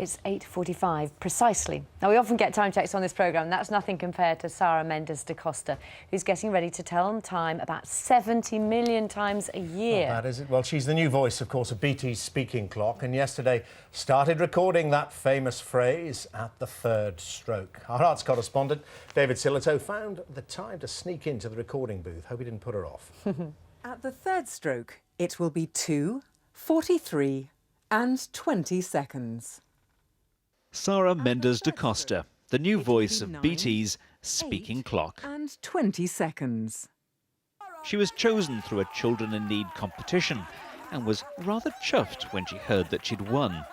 It's 8:45 precisely. Now, we often get time checks on this programme. That's nothing compared to Sara Mendes Da Costa, who's getting ready to tell on time about 70 million times a year. Not bad, is it? Well, she's the new voice, of course, of BT's speaking clock, and yesterday started recording that famous phrase at the third stroke. Our arts correspondent, David Silito, found the time to sneak into the recording booth. Hope he didn't put her off. At the third stroke, it will be 2, 43 and 20 seconds. Sara Mendes Da Costa, the new voice of BT's speaking clock. And 20 seconds. She was chosen through a Children in Need competition and was rather chuffed when she heard that she'd won.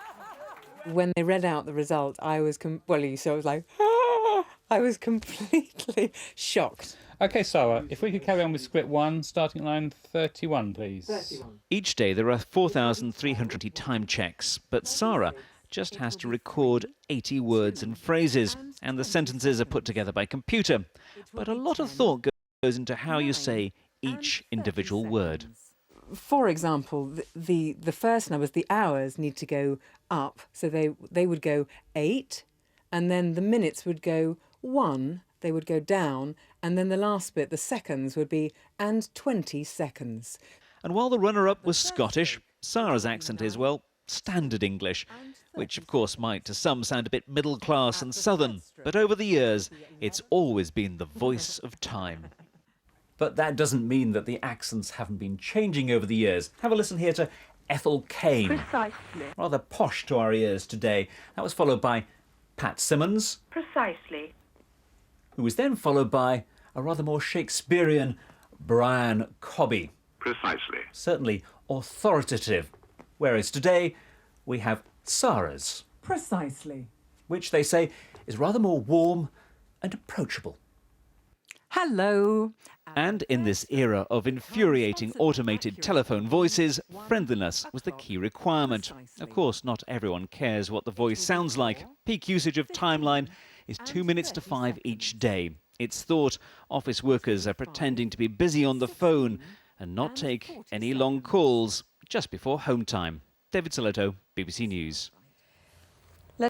When they read out the result, I was like, ah! I was completely shocked. OK, Sara, if we could carry on with script 1, starting line 31, please. 31. Each day there are 4,300 time checks, but Sara just has to record 80 words and phrases, and the sentences are put together by computer. But a lot of thought goes into how you say each individual word. For example, the first numbers, the hours, need to go up, so they would go 8, and then the minutes would go 1, they would go down, and then the last bit, the seconds, would be and 20 seconds. And while the runner-up was Scottish, Sara's accent is, well, standard English, which of course might to some sound a bit middle-class and southern, but over the years it's always been the voice of time. But that doesn't mean that the accents haven't been changing over the years. Have a listen here to Ethel Cain. Precisely. Rather posh to our ears today. That was followed by Pat Simmons. Precisely. Who was then followed by a rather more Shakespearean Brian Cobby. Precisely. Certainly authoritative. Whereas today we have Sara's. Precisely. Which they say is rather more warm and approachable. Hello. And in this era of infuriating automated telephone voices, friendliness was the key requirement. Of course, not everyone cares what the voice sounds like. Peak usage of timeline is 2 minutes to 5 each day. It's thought office workers are pretending to be busy on the phone and not take any long calls just before home time. David Silito, BBC News.